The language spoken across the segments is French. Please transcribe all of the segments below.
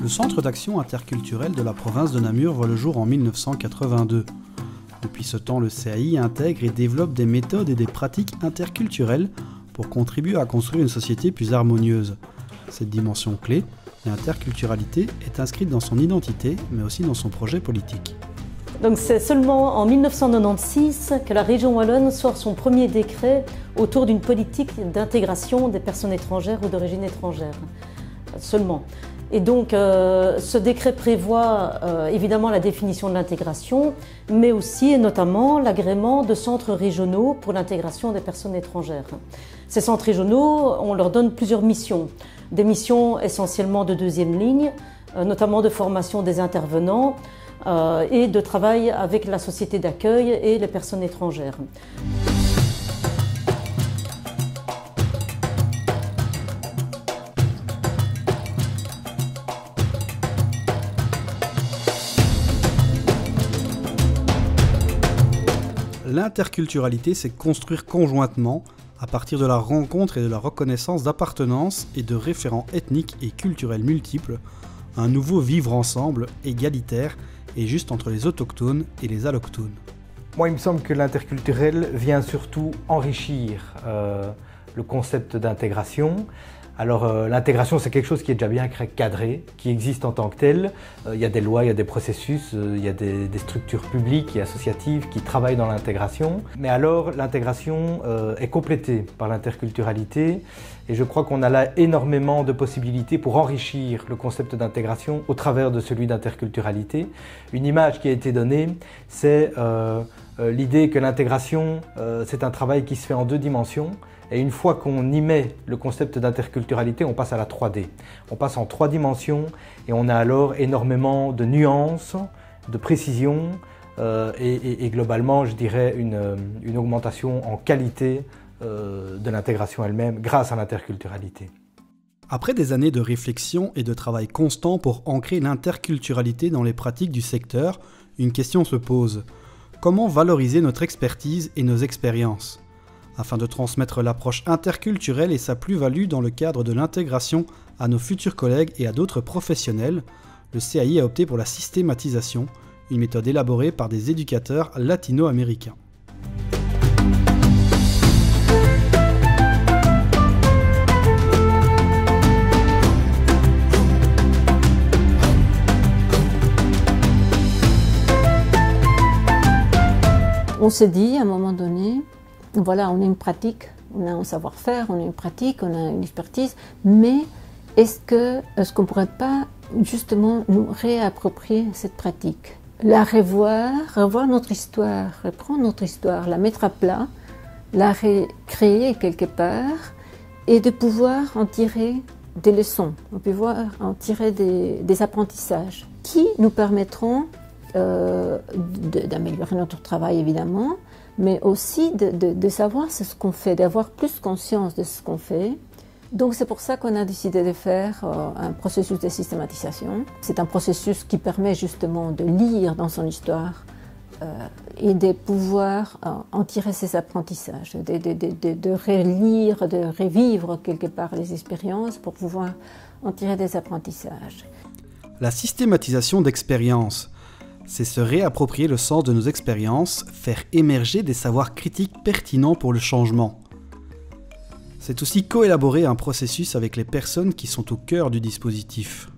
Le Centre d'action interculturelle de la province de Namur voit le jour en 1982. Depuis ce temps, le CAI intègre et développe des méthodes et des pratiques interculturelles pour contribuer à construire une société plus harmonieuse. Cette dimension clé, l'interculturalité, est inscrite dans son identité, mais aussi dans son projet politique. Donc c'est seulement en 1996 que la région wallonne sort son premier décret autour d'une politique d'intégration des personnes étrangères ou d'origine étrangère. Seulement. Et donc ce décret prévoit évidemment la définition de l'intégration, mais aussi et notamment l'agrément de centres régionaux pour l'intégration des personnes étrangères. Ces centres régionaux, on leur donne plusieurs missions. Des missions essentiellement de deuxième ligne, notamment de formation des intervenants, et de travail avec la société d'accueil et les personnes étrangères. L'interculturalité, c'est construire conjointement, à partir de la rencontre et de la reconnaissance d'appartenance et de référents ethniques et culturels multiples, un nouveau vivre ensemble, égalitaire et juste entre les autochtones et les allochtones. Moi, il me semble que l'interculturel vient surtout enrichir le concept d'intégration. Alors l'intégration, c'est quelque chose qui est déjà bien cadré, qui existe en tant que tel. Il y a des lois, il y a des processus, il y a des structures publiques et associatives qui travaillent dans l'intégration. Mais alors l'intégration est complétée par l'interculturalité et je crois qu'on a là énormément de possibilités pour enrichir le concept d'intégration au travers de celui d'interculturalité. Une image qui a été donnée, c'est l'idée que l'intégration, c'est un travail qui se fait en deux dimensions. Et une fois qu'on y met le concept d'interculturalité, on passe à la 3D. On passe en 3 dimensions et on a alors énormément de nuances, de précision et globalement, je dirais, une augmentation en qualité de l'intégration elle-même grâce à l'interculturalité. Après des années de réflexion et de travail constant pour ancrer l'interculturalité dans les pratiques du secteur, une question se pose. Comment valoriser notre expertise et nos expériences ? Afin de transmettre l'approche interculturelle et sa plus-value dans le cadre de l'intégration à nos futurs collègues et à d'autres professionnels, le CAI a opté pour la systématisation, une méthode élaborée par des éducateurs latino-américains. On s'est dit à un moment donné, voilà, on a une pratique, on a un savoir-faire, on a une pratique, on a une expertise, mais est-ce qu'on ne pourrait pas justement nous réapproprier cette pratique? La revoir notre histoire, reprendre notre histoire, la mettre à plat, la recréer quelque part et de pouvoir en tirer des leçons, on peut en tirer des apprentissages qui nous permettront d'améliorer notre travail évidemment, mais aussi de savoir ce qu'on fait, d'avoir plus conscience de ce qu'on fait. Donc c'est pour ça qu'on a décidé de faire un processus de systématisation. C'est un processus qui permet justement de lire dans son histoire et de pouvoir en tirer ses apprentissages, de relire, de revivre quelque part les expériences pour pouvoir en tirer des apprentissages. La systématisation d'expériences, c'est se réapproprier le sens de nos expériences, faire émerger des savoirs critiques pertinents pour le changement. C'est aussi coélaborer un processus avec les personnes qui sont au cœur du dispositif.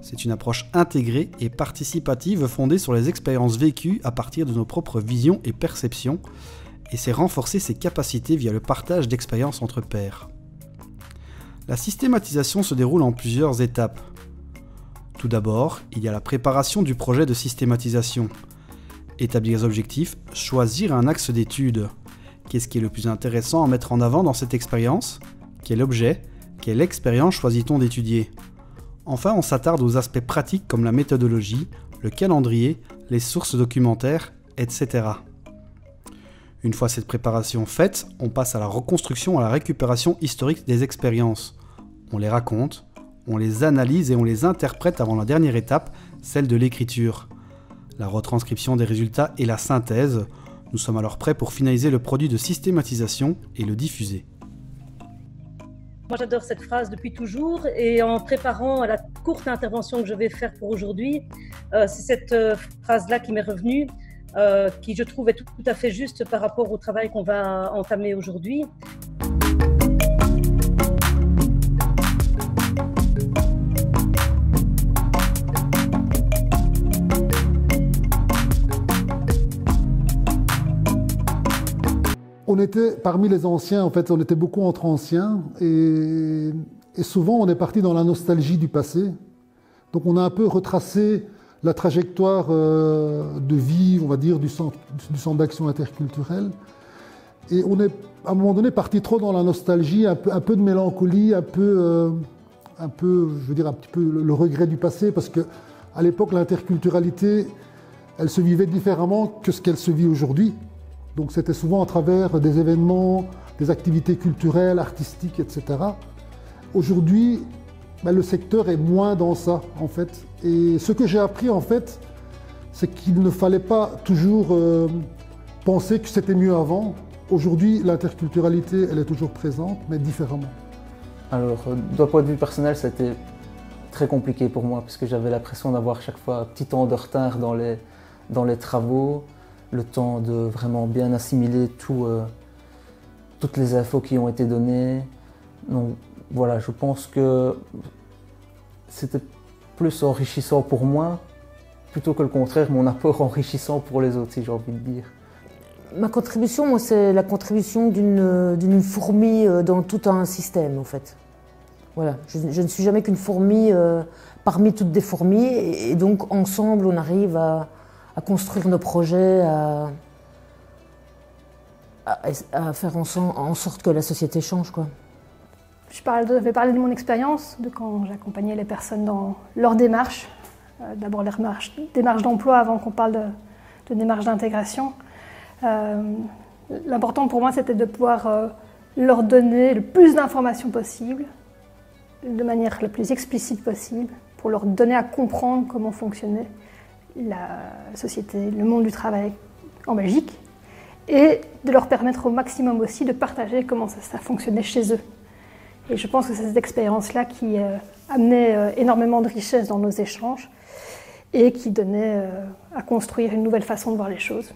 C'est une approche intégrée et participative fondée sur les expériences vécues à partir de nos propres visions et perceptions, et c'est renforcer ses capacités via le partage d'expériences entre pairs. La systématisation se déroule en plusieurs étapes. Tout d'abord, il y a la préparation du projet de systématisation. Établir les objectifs, choisir un axe d'étude. Qu'est-ce qui est le plus intéressant à mettre en avant dans cette expérience? Quel objet, quelle expérience choisit-on d'étudier? Enfin, on s'attarde aux aspects pratiques comme la méthodologie, le calendrier, les sources documentaires, etc. Une fois cette préparation faite, on passe à la reconstruction, à la récupération historique des expériences. On les raconte, on les analyse et on les interprète avant la dernière étape, celle de l'écriture. La retranscription des résultats et la synthèse. Nous sommes alors prêts pour finaliser le produit de systématisation et le diffuser. Moi, j'adore cette phrase depuis toujours et en préparant la courte intervention que je vais faire pour aujourd'hui, c'est cette phrase-là qui m'est revenue, qui je trouve est tout à fait juste par rapport au travail qu'on va entamer aujourd'hui. On était parmi les anciens, en fait, on était beaucoup entre anciens et souvent on est parti dans la nostalgie du passé. Donc on a un peu retracé la trajectoire de vie, on va dire, du centre d'action interculturelle. Et on est à un moment donné parti trop dans la nostalgie, un peu de mélancolie, un peu, je veux dire, un petit peu le regret du passé, parce qu'à l'époque l'interculturalité, elle se vivait différemment que ce qu'elle se vit aujourd'hui. Donc c'était souvent à travers des événements, des activités culturelles, artistiques, etc. Aujourd'hui, le secteur est moins dans ça, en fait. Et ce que j'ai appris, en fait, c'est qu'il ne fallait pas toujours penser que c'était mieux avant. Aujourd'hui, l'interculturalité, elle est toujours présente, mais différemment. Alors, d'un point de vue personnel, c'était très compliqué pour moi, parce que j'avais l'impression d'avoir chaque fois un petit temps de retard dans les travaux, le temps de vraiment bien assimiler toutes les infos qui ont été données. Donc voilà, je pense que c'était plus enrichissant pour moi, plutôt que le contraire, mon apport enrichissant pour les autres, si j'ai envie de dire. Ma contribution, moi, c'est la contribution d'une fourmi dans tout un système, en fait. Voilà, je ne suis jamais qu'une fourmi parmi toutes des fourmis, et donc ensemble, on arrive à construire nos projets, à faire en sorte que la société change, quoi. Je vais parler de mon expérience, de quand j'accompagnais les personnes dans leur démarche. D'abord leur démarche d'emploi avant qu'on parle de démarche d'intégration. L'important pour moi, c'était de pouvoir leur donner le plus d'informations possible, de manière la plus explicite possible, pour leur donner à comprendre comment fonctionnait la société, le monde du travail en Belgique, et de leur permettre au maximum aussi de partager comment ça fonctionnait chez eux. Et je pense que c'est cette expérience-là qui amenait énormément de richesse dans nos échanges et qui donnait à construire une nouvelle façon de voir les choses.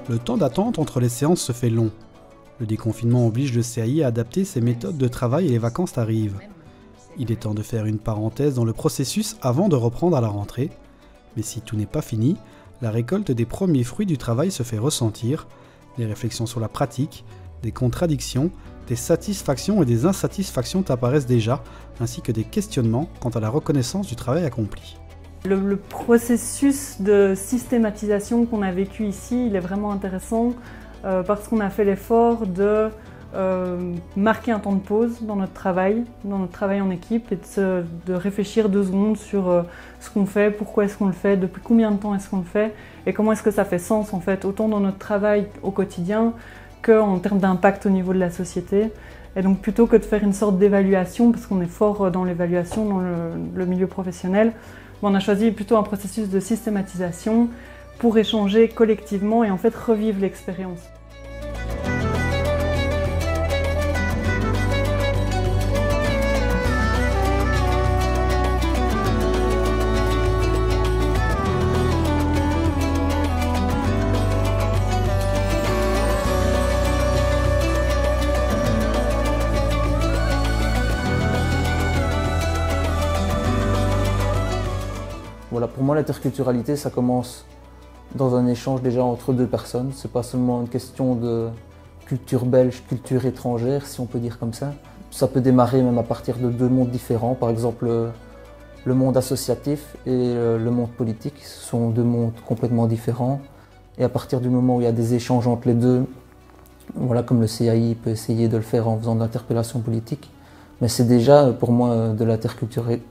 Le temps d'attente entre les séances se fait long. Le déconfinement oblige le CAI à adapter ses méthodes de travail et les vacances arrivent. Il est temps de faire une parenthèse dans le processus avant de reprendre à la rentrée. Mais si tout n'est pas fini, la récolte des premiers fruits du travail se fait ressentir, des réflexions sur la pratique, des contradictions, des satisfactions et des insatisfactions apparaissent déjà, ainsi que des questionnements quant à la reconnaissance du travail accompli. Le processus de systématisation qu'on a vécu ici, il est vraiment intéressant parce qu'on a fait l'effort de marquer un temps de pause dans notre travail en équipe et de réfléchir 2 secondes sur ce qu'on fait, pourquoi est-ce qu'on le fait, depuis combien de temps est-ce qu'on le fait et comment est-ce que ça fait sens en fait, autant dans notre travail au quotidien qu'en termes d'impact au niveau de la société. Et donc plutôt que de faire une sorte d'évaluation, parce qu'on est fort dans l'évaluation dans le milieu professionnel, on a choisi plutôt un processus de systématisation pour échanger collectivement et en fait revivre l'expérience. Voilà, pour moi, l'interculturalité, ça commence dans un échange déjà entre 2 personnes. C'est pas seulement une question de culture belge, culture étrangère, si on peut dire comme ça. Ça peut démarrer même à partir de 2 mondes différents. Par exemple, le monde associatif et le monde politique, ce sont 2 mondes complètement différents. Et à partir du moment où il y a des échanges entre les deux, voilà, comme le CAI peut essayer de le faire en faisant de l'interpellation politique, mais c'est déjà pour moi de l'interculturalité.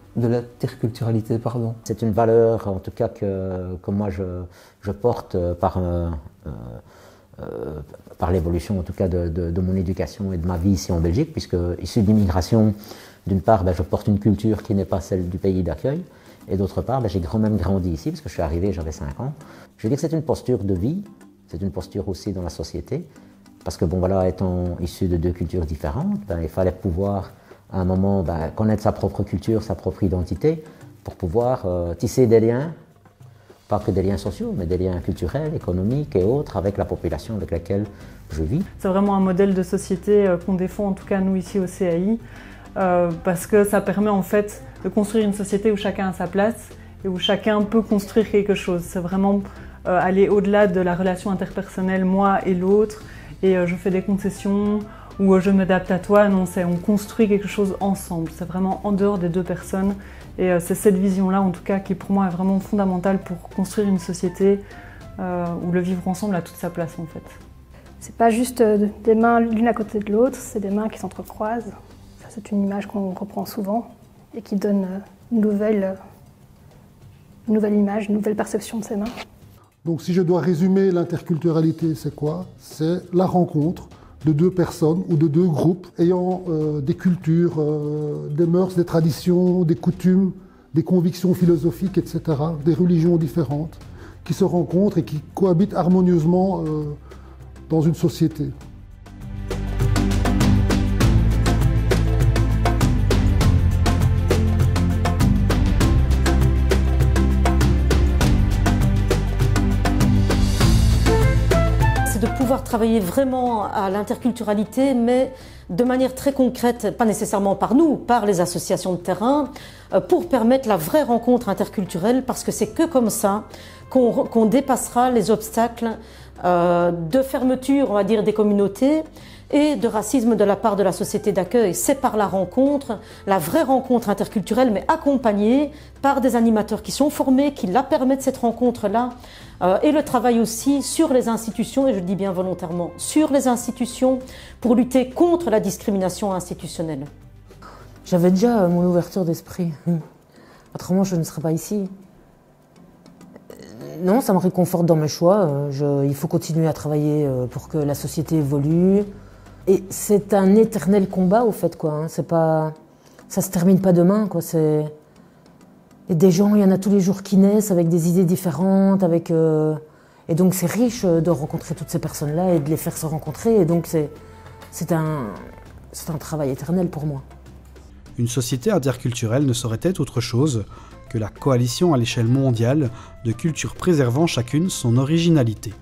C'est une valeur en tout cas que moi je porte par l'évolution en tout cas de mon éducation et de ma vie ici en Belgique, puisque issu d'immigration, d'une part je porte une culture qui n'est pas celle du pays d'accueil, Et d'autre part, j'ai quand même grandi ici, parce que je suis arrivé, j'avais 5 ans. Je veux dire que c'est une posture de vie, c'est une posture aussi dans la société, parce que étant issu de 2 cultures différentes, il fallait pouvoir à un moment connaître sa propre culture, sa propre identité, pour pouvoir tisser des liens, pas que des liens sociaux, mais des liens culturels, économiques et autres avec la population avec laquelle je vis. C'est vraiment un modèle de société qu'on défend, en tout cas nous ici au CAI, parce que ça permet en fait de construire une société où chacun a sa place et où chacun peut construire quelque chose. C'est vraiment aller au-delà de la relation interpersonnelle, moi et l'autre, et je fais des concessions, ou je m'adapte à toi. Non, on construit quelque chose ensemble. C'est vraiment en dehors des 2 personnes. Et c'est cette vision-là, en tout cas, qui pour moi est vraiment fondamentale pour construire une société où le vivre ensemble a toute sa place, en fait. C'est pas juste des mains l'une à côté de l'autre, c'est des mains qui s'entrecroisent. Ça, c'est une image qu'on reprend souvent et qui donne une nouvelle image, une nouvelle perception de ces mains. Donc si je dois résumer l'interculturalité, c'est quoi? C'est la rencontre de 2 personnes ou de 2 groupes ayant des cultures, des mœurs, des traditions, des coutumes, des convictions philosophiques, etc., des religions différentes, qui se rencontrent et qui cohabitent harmonieusement dans une société. De pouvoir travailler vraiment à l'interculturalité, mais de manière très concrète, pas nécessairement par nous, par les associations de terrain, pour permettre la vraie rencontre interculturelle, parce que c'est que comme ça qu'on dépassera les obstacles de fermeture, on va dire, des communautés et de racisme de la part de la société d'accueil. C'est par la rencontre, la vraie rencontre interculturelle, mais accompagnée par des animateurs qui sont formés, qui la permettent cette rencontre-là, et le travail aussi sur les institutions, et je le dis bien volontairement, sur les institutions pour lutter contre la discrimination institutionnelle. J'avais déjà mon ouverture d'esprit. Autrement, je ne serais pas ici. Non, ça me réconforte dans mes choix. Il faut continuer à travailler pour que la société évolue. Et c'est un éternel combat, au fait, quoi. C'est pas... Ça se termine pas demain, quoi. Et des gens, il y en a tous les jours qui naissent avec des idées différentes, avec... Et donc c'est riche de rencontrer toutes ces personnes-là et de les faire se rencontrer. Et donc c'est un travail éternel pour moi. Une société interculturelle ne saurait être autre chose que la coalition à l'échelle mondiale de cultures préservant chacune son originalité.